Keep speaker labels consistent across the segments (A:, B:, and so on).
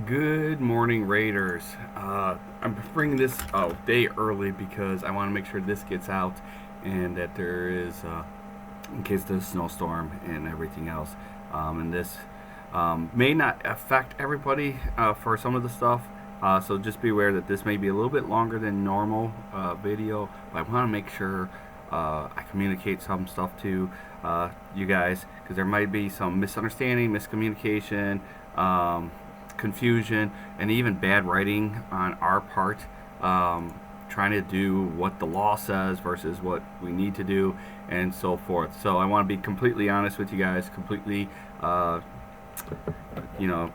A: Good morning, Raiders. I'm bringing this day early because I want to make sure this gets out and that there is, in case there's a snowstorm and everything else. And this may not affect everybody for some of the stuff. So just be aware that this may be a little bit longer than normal video, but I want to make sure I communicate some stuff to you guys because there might be some misunderstanding, miscommunication. Confusion, and even bad writing on our part, trying to do what the law says versus what we need to do, and so forth. So I want to be completely honest with you guys, completely,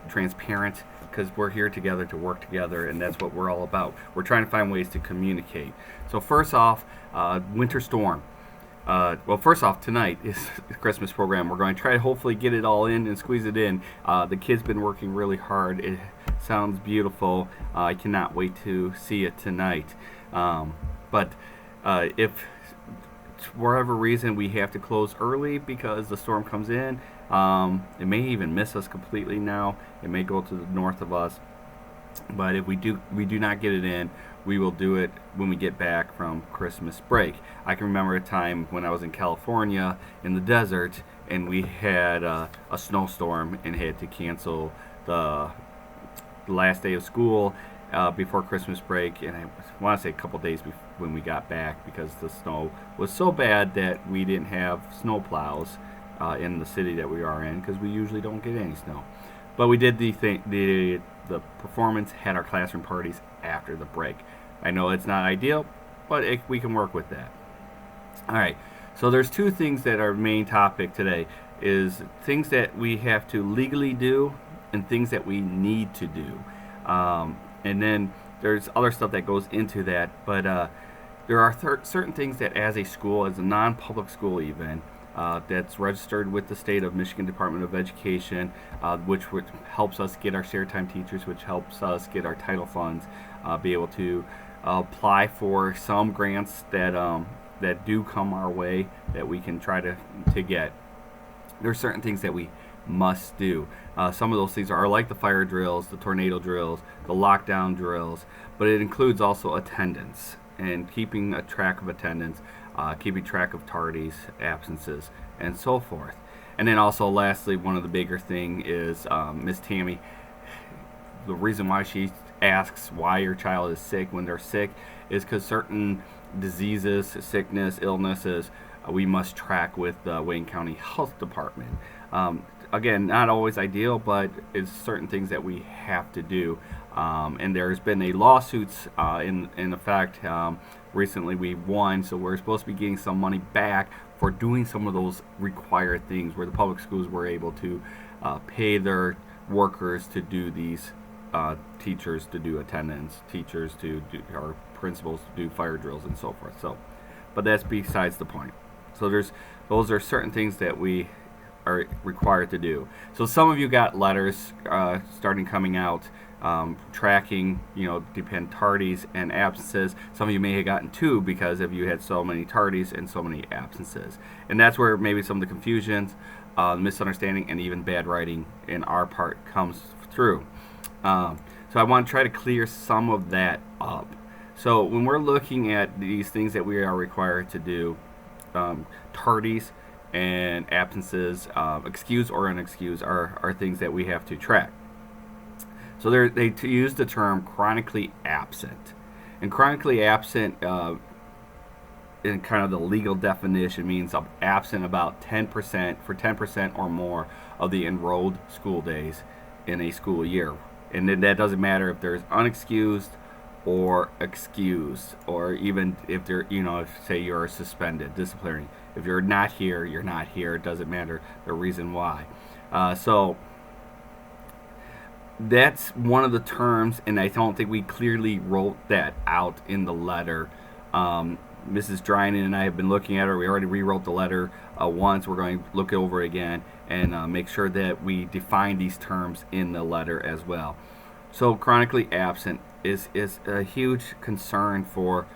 A: transparent, because we're here together to work together, and that's what we're all about. We're trying to find ways to communicate. So first off, winter storm. First off, tonight is the Christmas program. We're going to try to hopefully get it all in and squeeze it in. The kids been working really hard. It sounds beautiful. I cannot wait to see it tonight. But if for whatever reason we have to close early because the storm comes in, it may even miss us completely now. It may go to the north of us. But if we do not get it in, we will do it when we get back from Christmas break. I can remember a time when I was in California in the desert and we had a snowstorm and had to cancel the last day of school before Christmas break, and I want to say a couple days when we got back because the snow was so bad that we didn't have snow plows in the city that we are in because we usually don't get any snow. But we did the performance, had our classroom parties after the break. I know it's not ideal, but we can work with that. All right. So there's two things that are main topic today is things that we have to legally do and things that we need to do. And then there's other stuff that goes into that, but there are certain things that as a school, as a non-public school even, that's registered with the state of Michigan Department of Education, which helps us get our share time teachers, which helps us get our title funds, be able to apply for some grants that do come our way that we can try to get. There are certain things that we must do. Some of those things are like the fire drills, the tornado drills, the lockdown drills, but it includes also attendance and keeping a track of attendance, keeping track of tardies, absences, and so forth. And then also, lastly, one of the bigger thing is Miss Tammy. The reason why she asks why your child is sick when they're sick is because certain diseases, sickness, illnesses, we must track with the Wayne County Health Department. Again, not always ideal, but it's certain things that we have to do. And there's been a lawsuit in effect. Recently we won, so we're supposed to be getting some money back for doing some of those required things where the public schools were able to pay their workers to do these, teachers to do attendance, teachers to do, or principals to do fire drills and so forth. So, but that's besides the point. So those are certain things that we are required to do. So some of you got letters starting coming out, tracking, depend tardies and absences. Some of you may have gotten two because of you had so many tardies and so many absences. And that's where maybe some of the confusions, misunderstanding, and even bad writing in our part comes through. So I want to try to clear some of that up. So when we're looking at these things that we are required to do, tardies and absences, excused or unexcused, are things that we have to track. So they use the term chronically absent. And chronically absent, in kind of the legal definition, means absent about 10% for 10% or more of the enrolled school days in a school year. And then that doesn't matter if there's unexcused or excused, or even if they're, if say you're suspended, disciplinary. If you're not here, you're not here. It doesn't matter the reason why. So that's one of the terms, and I don't think we clearly wrote that out in the letter. Mrs. Drynan and I have been looking at it. We already rewrote the letter once. We're going to look over it again and make sure that we define these terms in the letter as well. So chronically absent is a huge concern for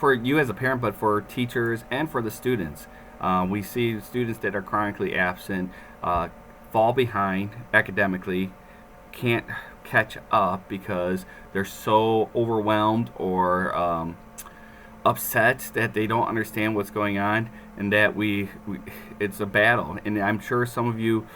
A: you as a parent, but for teachers and for the students. We see students that are chronically absent fall behind academically, can't catch up because they're so overwhelmed or upset that they don't understand what's going on, and that we it's a battle. And I'm sure some of you,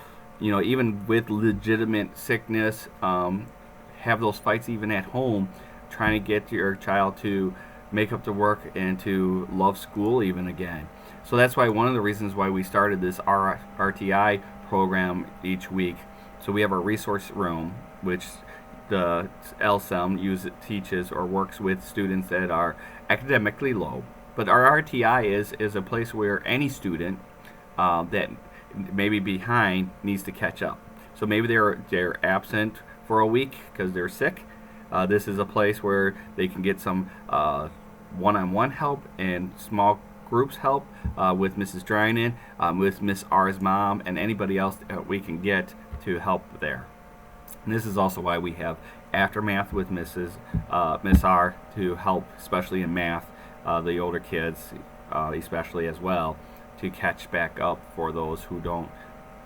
A: even with legitimate sickness, have those fights even at home, trying to get your child to make up the work and to love school even again. So that's why one of the reasons why we started this RTI program each week. So we have our resource room, which the LSEM teaches or works with students that are academically low. But our RTI is a place where any student that may be behind needs to catch up. So maybe they're absent for a week because they're sick. This is a place where they can get some one-on-one help and small groups help with Mrs. Drynan, with Miss R's mom, and anybody else that we can get to help there. And this is also why we have aftermath with Miss R to help, especially in math, the older kids, especially as well, to catch back up for those who don't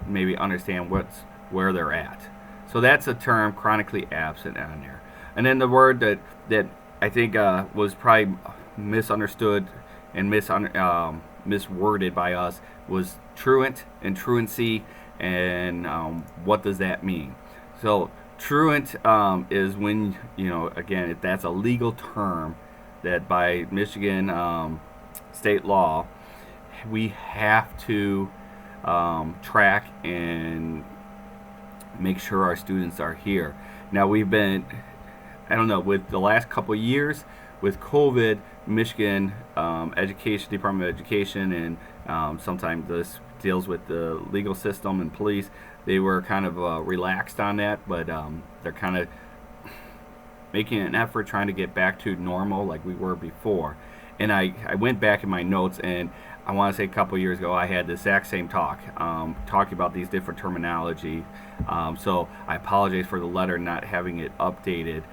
A: maybe understand where they're at. So that's a term, chronically absent, on there. And then the word that I think was probably misunderstood and misworded by us was truant and truancy. And what does that mean? So truant is when, again, that's a legal term that by Michigan state law, we have to track and make sure our students are here. Now we've been, with the last couple of years with COVID, Michigan Department of Education, and sometimes this deals with the legal system and police, they were kind of relaxed on that, but they're kind of making an effort trying to get back to normal like we were before. And I went back in my notes, and I want to say a couple of years ago I had the exact same talk, talking about these different terminology. So I apologize for the letter not having it updated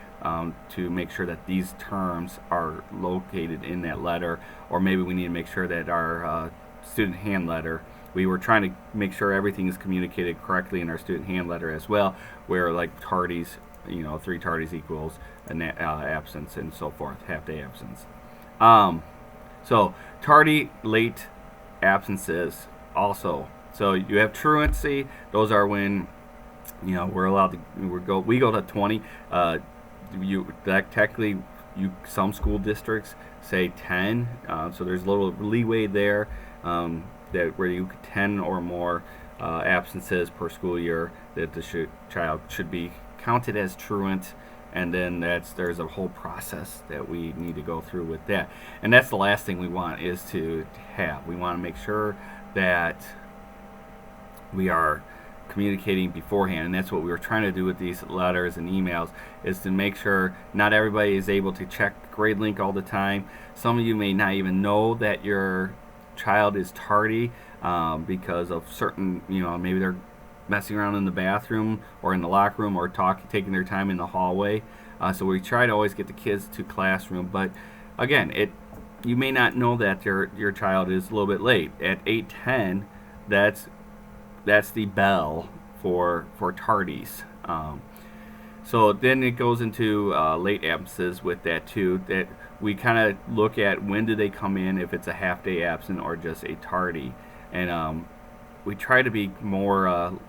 A: to make sure that these terms are located in that letter, or maybe we need to make sure that our student hand letter, we were trying to make sure everything is communicated correctly in our student hand letter as well, where like tardies, 3 tardies equals an absence and so forth, half-day absence. So tardy, late absences also. So you have truancy. Those are when we're allowed to we go to 20. Technically, some school districts say 10. So there's a little leeway there, that where you 10 or more absences per school year that the child should be counted as truant. And then there's a whole process that we need to go through with that. And that's the last thing we want is to have. We want to make sure that we are communicating beforehand. And that's what we were trying to do with these letters and emails, is to make sure not everybody is able to check GradeLink all the time. Some of you may not even know that your child is tardy because of certain, maybe they're messing around in the bathroom or in the locker room or taking their time in the hallway. So we try to always get the kids to classroom. But again, you may not know that your child is a little bit late. At 8:10, that's the bell for tardies. So then it goes into late absences with that too. That we kind of look at when do they come in, if it's a half-day absent or just a tardy. And we try to be more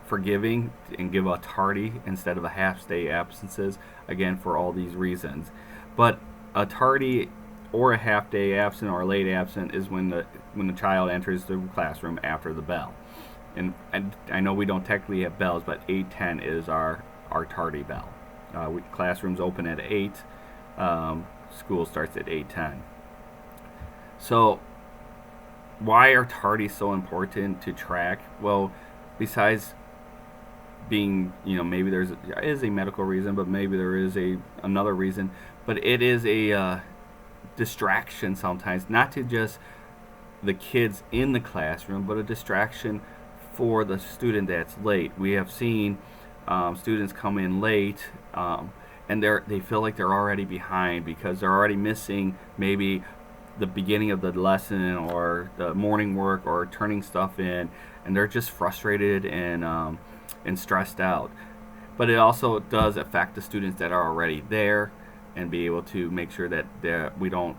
A: forgiving and give a tardy instead of a half-day absences, again, for all these reasons. But a tardy or a half-day absent or a late absent is when the child enters the classroom after the bell. And I know we don't technically have bells, but 8:10 is our tardy bell. Classrooms open at 8. School starts at 8:10. So why are tardies so important to track? Well, besides being, maybe there is a medical reason, but maybe there is another reason. But it is a distraction sometimes, not to just the kids in the classroom, but a distraction for the student that's late. We have seen students come in late, and they feel like they're already behind because they're already missing maybe the beginning of the lesson or the morning work or turning stuff in, and they're just frustrated and stressed out. but it also does affect the students that are already there, and be able to make sure that we don't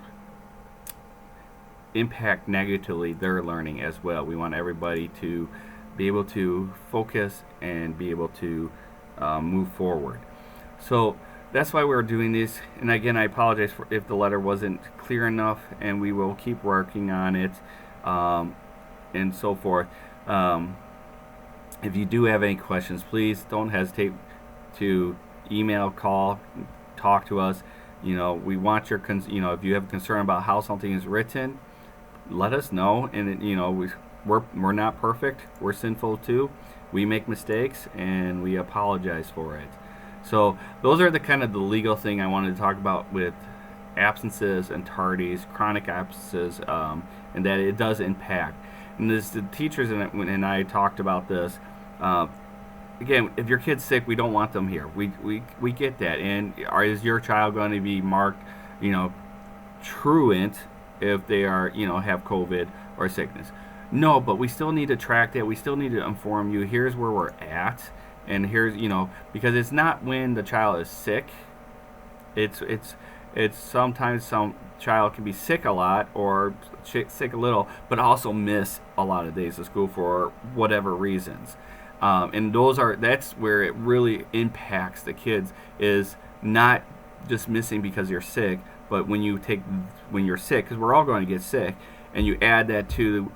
A: impact negatively their learning as well. We want everybody to be able to focus and be able to move forward. So that's why we're doing this. And again, I apologize if the letter wasn't clear enough, and we will keep working on it and so forth. If you do have any questions, please don't hesitate to email, call, talk to us. We want your if you have a concern about how something is written, let us know. And we're not perfect. We're sinful too. We make mistakes, and we apologize for it. So those are the kind of the legal thing I wanted to talk about with absences and tardies, chronic absences, and that it does impact. And the teachers and I talked about this. Again, if your kid's sick, we don't want them here. We get that. And is your child going to be marked, truant if they are, have COVID or sickness? No, but we still need to track that. We still need to inform you. Here's where we're at, and here's because it's not when the child is sick. It's sometimes some child can be sick a lot or sick a little, but also miss a lot of days of school for whatever reasons. And that's where it really impacts the kids, is not just missing because you're sick, but when you're sick, because we're all going to get sick, and you add that to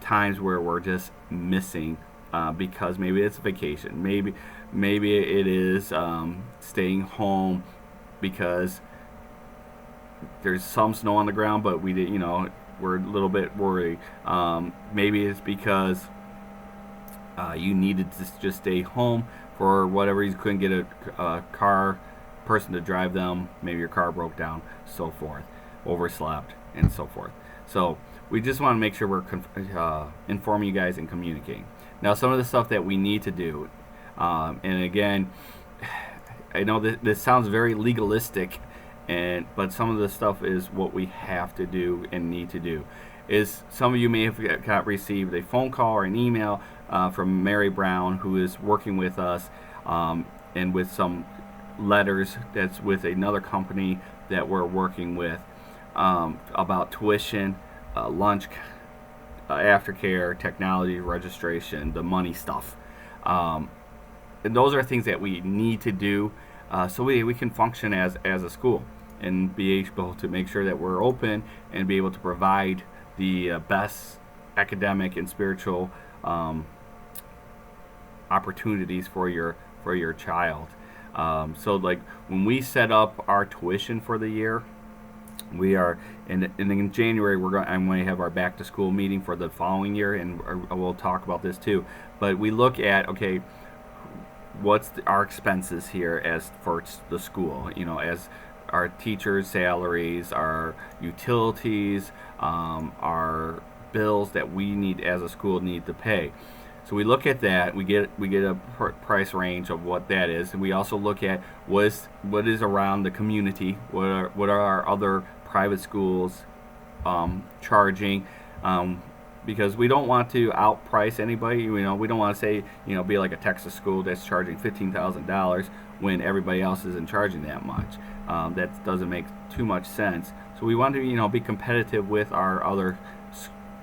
A: times where we're just missing because maybe it's a vacation, maybe it is staying home because there's some snow on the ground, but we're a little bit worried. Maybe it's because you needed to just stay home for whatever reason, couldn't get a person to drive them. Maybe your car broke down, so forth, overslept, and so forth. So we just want to make sure we're informing you guys and communicating. Now, some of the stuff that we need to do, and again, I know that this sounds very legalistic, but some of the stuff is what we have to do and need to do. Is some of you may have received a phone call or an email from Mary Brown, who is working with us, and with some letters that's with another company that we're working with, about tuition, lunch, aftercare, technology, registration, the money stuff. And those are things that we need to do so we can function as a school and be able to make sure that we're open and be able to provide the best academic and spiritual opportunities for your child. So like when we set up our tuition for the year, we are in January I'm going to have our back to school meeting for the following year, and we'll talk about this too. But we look at, okay, what's our expenses here as for the school, as our teachers' salaries, our utilities, our bills that we need as a school need to pay. So we look at that. We get a price range of what that is, and we also look at what is around the community. What are our other private schools charging? Because we don't want to outprice anybody. We don't want to say be like a Texas school that's charging $15,000 when everybody else isn't charging that much. That doesn't make too much sense. So we want to be competitive with our other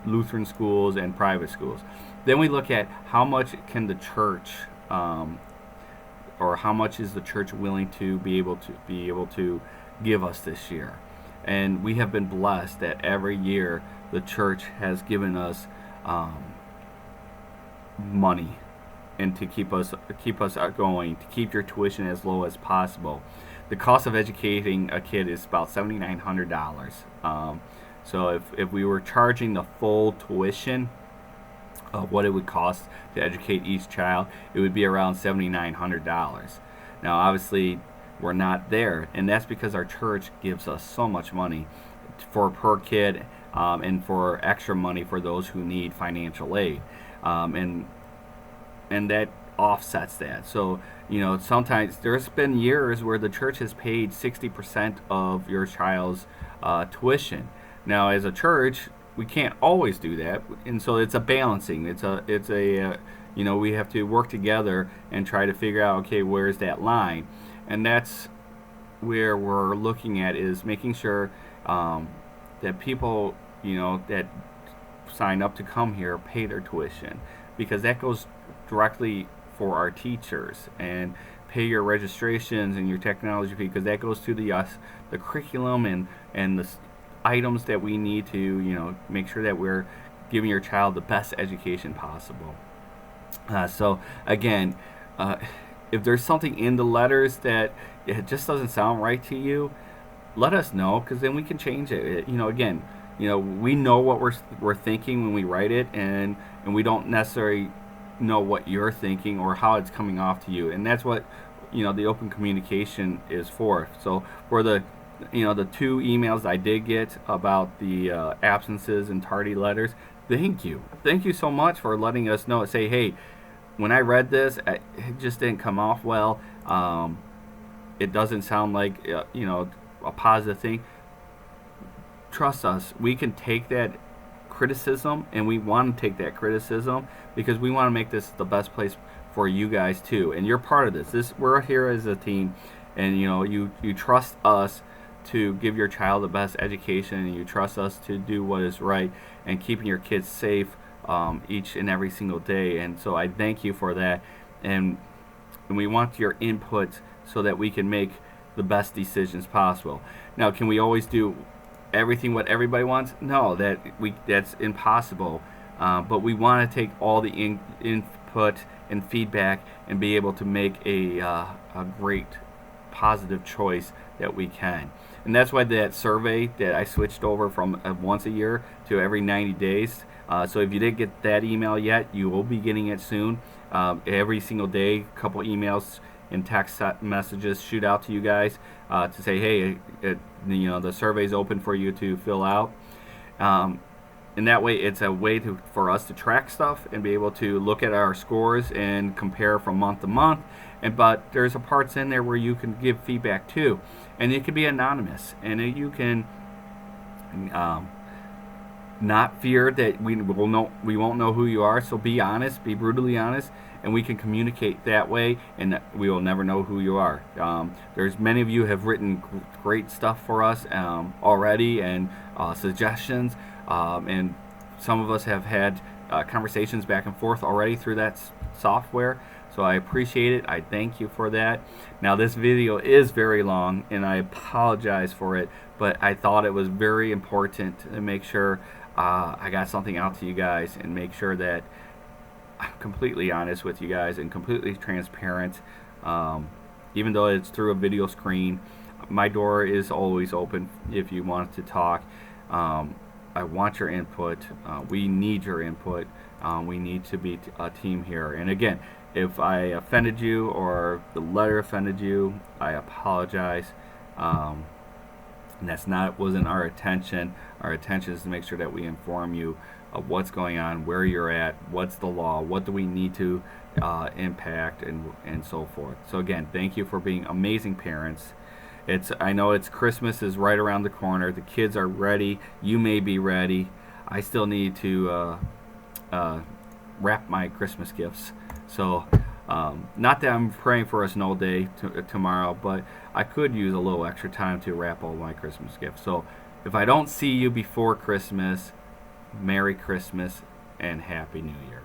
A: Lutheran schools and private schools. Then we look at how much can the church, or how much is the church willing to be able to give us this year. And we have been blessed that every year the church has given us money, and to keep us going, to keep your tuition as low as possible. The cost of educating a kid is about $7,900. So if we were charging the full tuition of what it would cost to educate each child, it would be around $7,900. Now, obviously, we're not there, and that's because our church gives us so much money for per kid, and for extra money for those who need financial aid, and that offsets that. So sometimes there's been years where the church has paid 60% of your child's tuition. Now, as a church, we can't always do that, and so it's a balancing. It's a we have to work together and try to figure out, okay, where's that line? And that's where we're looking at, is making sure that people, that sign up to come here pay their tuition, because that goes directly for our teachers, and pay your registrations and your technology fee, because that goes to the curriculum and the items that we need to make sure that we're giving your child the best education possible. So again, if there's something in the letters that it just doesn't sound right to you, let us know, because then we can change it. Again, we know what we're thinking when we write it, and we don't necessarily know what you're thinking or how it's coming off to you, and that's what the open communication is for. So for the 2 emails I did get about the absences and tardy letters, thank you so much for letting us know. Say, hey, when I read this, it just didn't come off well. It doesn't sound like a positive thing. Trust us, we can take that criticism, and we want to take that criticism, because we want to make this the best place for you guys too, and you're part of this. We're here as a team, and you trust us to give your child the best education, and you trust us to do what is right and keeping your kids safe each and every single day. And so I thank you for that, and we want your input so that we can make the best decisions possible. Now, can we always do everything what everybody wants? No, that's impossible. But we want to take all the input and feedback and be able to make a great positive choice that we can. And that's why that survey that I switched over from once a year to every 90 days. So if you didn't get that email yet, you will be getting it soon. Every single day, a couple emails and text messages shoot out to you guys to say, hey, the survey's open for you to fill out. And that way, it's a way for us to track stuff and be able to look at our scores and compare from month to month. But there's a parts in there where you can give feedback too, and it can be anonymous, and you can not fear that we won't know who you are. So be honest, be brutally honest, and we can communicate that way, and we will never know who you are. There's many of you have written great stuff for us already, and suggestions. And some of us have had conversations back and forth already through that software, so I appreciate it. I thank you for that. Now, this video is very long, and I apologize for it, but I thought it was very important to make sure I got something out to you guys, and make sure that I'm completely honest with you guys and completely transparent. Even though it's through a video screen, my door is always open if you want to talk. I want your input. We need your input. We need to be a team here. And again, if I offended you or the letter offended you, I apologize. And that's wasn't our intention. Our intention is to make sure that we inform you of what's going on, where you're at, what's the law, what do we need to impact, and so forth. So again, thank you for being amazing parents. I know it's Christmas is right around the corner. The kids are ready. You may be ready. I still need to wrap my Christmas gifts. So not that I'm praying for a snow day tomorrow, but I could use a little extra time to wrap all my Christmas gifts. So if I don't see you before Christmas, Merry Christmas and Happy New Year.